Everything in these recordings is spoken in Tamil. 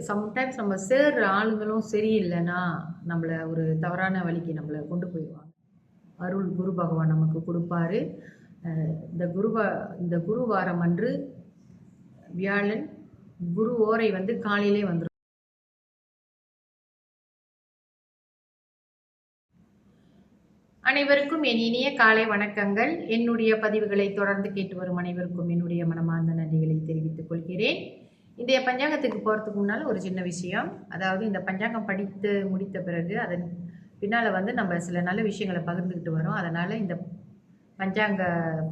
சம்டைம்ஸ் நம்ம சேர்ற ஆளுங்களும் சரியில்லைன்னா நம்மளை ஒரு தவறான வழிக்கு நம்மளை கொண்டு போயிடுவாங்க. அருள் குரு பகவான் நமக்கு கொடுப்பாரு. இந்த குரு வாரம் அன்று வியாழன் குரு ஓரை வந்து காலையிலே வந்துடும். அனைவருக்கும் என் இனிய காலை வணக்கங்கள். என்னுடைய பதிவுகளை தொடர்ந்து கேட்டு வரும் அனைவருக்கும் என்னுடைய மனமார்ந்த நன்றிகளை தெரிவித்துக் கொள்கிறேன். இன்றைய பஞ்சாங்கத்துக்கு போகிறதுக்கு முன்னால் ஒரு சின்ன விஷயம், அதாவது இந்த பஞ்சாங்கம் படித்து முடித்த பிறகு அதன் பின்னால் வந்து நம்ம சில நல்ல விஷயங்களை பகிர்ந்துக்கிட்டு வரோம். அதனால் இந்த பஞ்சாங்க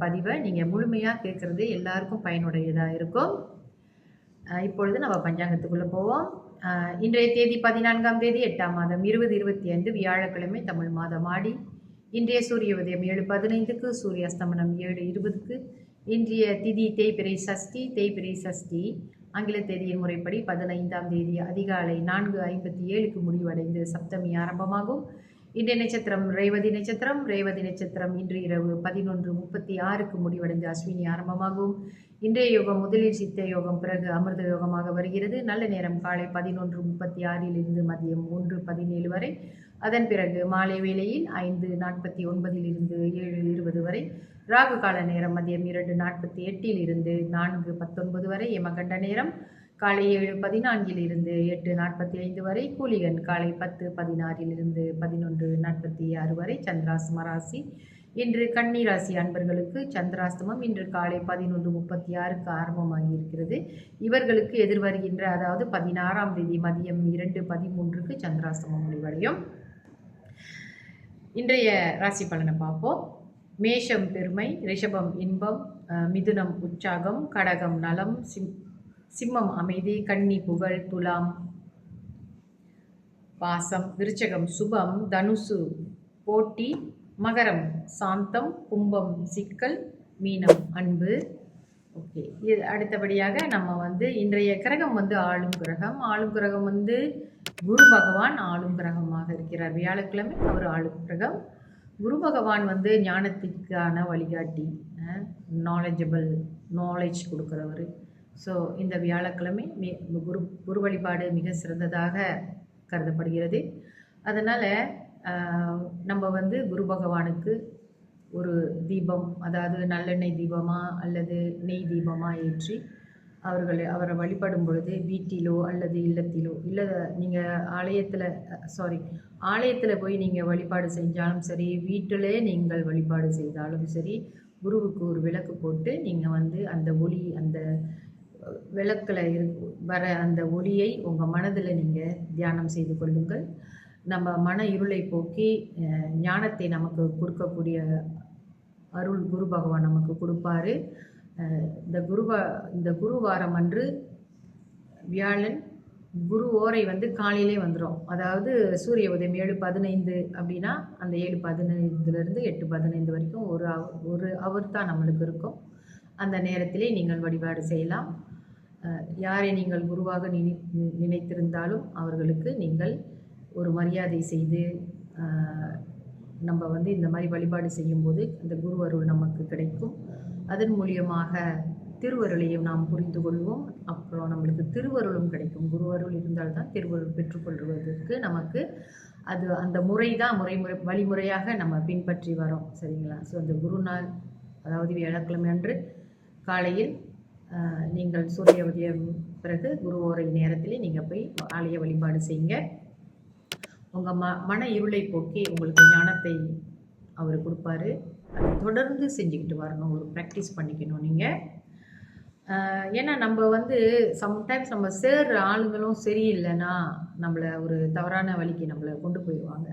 பதிவை நீங்கள் முழுமையாக கேட்குறது எல்லாருக்கும் பயனுடையதாக இருக்கும். இப்பொழுது நம்ம பஞ்சாங்கத்துக்குள்ளே போவோம். இன்றைய தேதி 14ஆம் தேதி 8ஆம் மாதம் 2025 வியாழக்கிழமை, தமிழ் மாதம் ஆடி. இன்றைய சூரிய உதயம் 7:15க்கு, சூரிய அஸ்தமனம் 7:20க்கு. இன்றைய திதி தேய்பிறை சஷ்டி. ஆங்கில தேதியின் முறைப்படி 15ஆம் தேதி அதிகாலை 4:57க்கு முடிவடைந்து சப்தமி ஆரம்பமாகும். இன்றைய நட்சத்திரம் ரேவதி நட்சத்திரம் இன்று இரவு 11:36க்கு முடிவடைந்து அஸ்வினி ஆரம்பமாகும். இன்றைய யோகம் முதலில் சித்த யோகம், பிறகு அமிர்த யோகமாக வருகிறது. நல்ல நேரம் காலை 11:36 மதியம் 1:17 வரை. அதன் பிறகு மாலை வேளையில் 5:49 7:20 வரை. ராகு கால நேரம் மதியம் 2:48 4:19 வரை. யமகண்ட நேரம் காலை 7:14 8:45 வரை. கூலிகன் காலை 10:16 11:46 வரை. சந்திராஸ்தம ராசி இன்று கன்னி ராசி அன்பர்களுக்கு சந்திராஸ்தமம் இன்று காலை 11:36க்கு ஆரம்பமாகி இருக்கிறது. இவர்களுக்கு எதிர்வருகின்ற, அதாவது 16ஆம் தேதி மதியம் 2:13க்கு சந்திராஸ்தமம் முடிவடையும். இன்றைய ராசி பலனை பார்ப்போம். மேஷம் பெருமை, ரிஷபம் இன்பம், மிதுனம் உற்சாகம், கடகம் நலம், சிம்மம் அமைதி, கன்னி புகழ், துலாம் பாசம், விருச்சகம் சுபம், தனுசு போட்டி, மகரம் சாந்தம், கும்பம் சிக்கல், மீனம் அன்பு. ஓகே, இது அடுத்தபடியாக நம்ம வந்து இன்றைய கிரகம் வந்து ஆளும் கிரகம் வந்து குரு பகவான் ஆளும் கிரகமாக இருக்கிறார். வியாழக்கிழமை அவர் ஆளும் கிரகம். குரு பகவான் வந்து ஞானத்திற்கான வழிகாட்டி, நாலேஜ் கொடுக்குறவர். ஸோ இந்த வியாழக்கிழமை குரு வழிபாடு மிக சிறந்ததாக கருதப்படுகிறது. அதனால் நம்ம வந்து குரு பகவானுக்கு ஒரு அதாவது நல்லெண்ணெய் தீபமாக அல்லது நெய் தீபமாக ஏற்றி அவரை வழிபடும் பொழுது வீட்டிலோ அல்லது இல்லத்திலோ, இல்லை நீங்கள் ஆலயத்தில் போய் நீங்கள் வழிபாடு செஞ்சாலும் சரி, வீட்டிலே நீங்கள் வழிபாடு செய்தாலும் சரி, குருவுக்கு ஒரு விளக்கு போட்டு நீங்கள் வந்து அந்த ஒளி, அந்த விளக்கில் வர அந்த ஒளியை உங்கள் மனதில் நீங்கள் தியானம் செய்து கொள்ளுங்கள். நம்ம மன இருளை போக்கி ஞானத்தை நமக்கு கொடுக்கக்கூடிய அருள் குரு பகவான் நமக்கு கொடுப்பாரு. இந்த குரு வாரம் அன்று வியாழன் குரு ஓரை வந்து காலையிலே வந்துடும். அதாவது சூரிய உதயம் 7:15 அப்படின்னா அந்த 7:15 8:15 வரைக்கும் ஒரு அவர் தான் நம்மளுக்கு இருக்கும். அந்த நேரத்திலே நீங்கள் வழிபாடு செய்யலாம். யாரை நீங்கள் குருவாக நினைத்திருந்தாலும் அவர்களுக்கு நீங்கள் ஒரு மரியாதை செய்து நம்ம வந்து இந்த மாதிரி வழிபாடு செய்யும்போது அந்த குரு அருள் நமக்கு கிடைக்கும். அதன் மூலியமாக திருவருளையும் நாம் புரிந்து கொள்வோம். அப்புறம் நம்மளுக்கு திருவருளும் கிடைக்கும். குருவருள் இருந்தால்தான் திருவருள் பெற்றுக்கொள்வதற்கு நமக்கு அது அந்த முறை தான் வழிமுறையாக நம்ம பின்பற்றி வரோம். சரிங்களா? ஸோ அந்த குரு நாள், அதாவது வியாழக்கிழமை அன்று காலையில் நீங்கள் சூரிய உதயம் பிறகு குரு ஓரை நேரத்தில் நீங்கள் போய் ஆலய வழிபாடு செய்யுங்க. உங்கள் மன இருளை போக்கி உங்களுக்கு ஞானத்தை அவர் கொடுப்பாரு. அதை தொடர்ந்து செஞ்சுக்கிட்டு வரணும், ஒரு ப்ராக்டிஸ் பண்ணிக்கணும் நீங்கள். ஏன்னா நம்ம வந்து சம்டைம்ஸ் நம்ம சேர்ற ஆளுங்களும் சரியில்லைன்னா நம்மளை ஒரு தவறான வழிக்கு நம்மளை கொண்டு போயிடுவாங்க.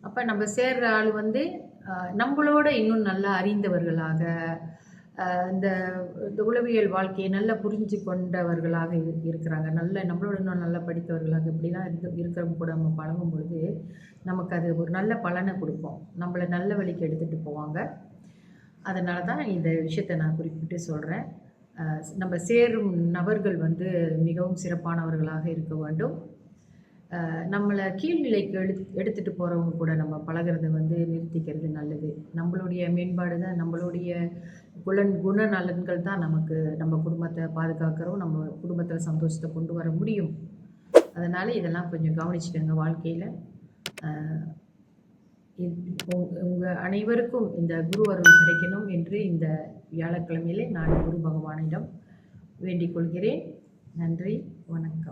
அப்போ நம்ம சேர்ற ஆள் வந்து நம்மளோட இன்னும் நல்லா அறிந்தவர்களாக, இந்த உளவியல் வாழ்க்கையை நல்லா புரிஞ்சு கொண்டவர்களாக இருக்கிறாங்க. நம்மளோட இன்னும் நல்லா படித்தவர்களாக இப்படிலாம் இருக்கிறவங்க கூட நம்ம பழகும் பொழுது நமக்கு அது ஒரு நல்ல பலனை கொடுக்கும். நம்மளை நல்ல வழிக்கு எடுத்துகிட்டு போவாங்க. அதனால தான் இந்த விஷயத்தை நான் குறிப்பிட்டு சொல்கிறேன். நம்ம சேரும் நபர்கள் வந்து மிகவும் சிறப்பானவர்களாக இருக்க வேண்டும். நம்மளை கீழ்நிலைக்கு எடுத்துகிட்டு போகிறவங்க கூட நம்ம பழகிறத வந்து நிறுத்திக்கிறது நல்லது. நம்மளுடைய மேம்பாடு தான், நம்மளுடைய குணநலன்கள் தான் நமக்கு நம்ம குடும்பத்தை பாதுகாக்கிறோம், நம்ம குடும்பத்தில் சந்தோஷத்தை கொண்டு வர முடியும். அதனால் இதெல்லாம் கொஞ்சம் கவனிச்சுக்கோங்க வாழ்க்கையில். உங்கள் அனைவருக்கும் இந்த குரு அருள் கிடைக்கணும் என்று இந்த வியாழக்கிழமையிலே நான் குரு பகவானிடம் வேண்டிக் கொள்கிறேன். நன்றி, வணக்கம்.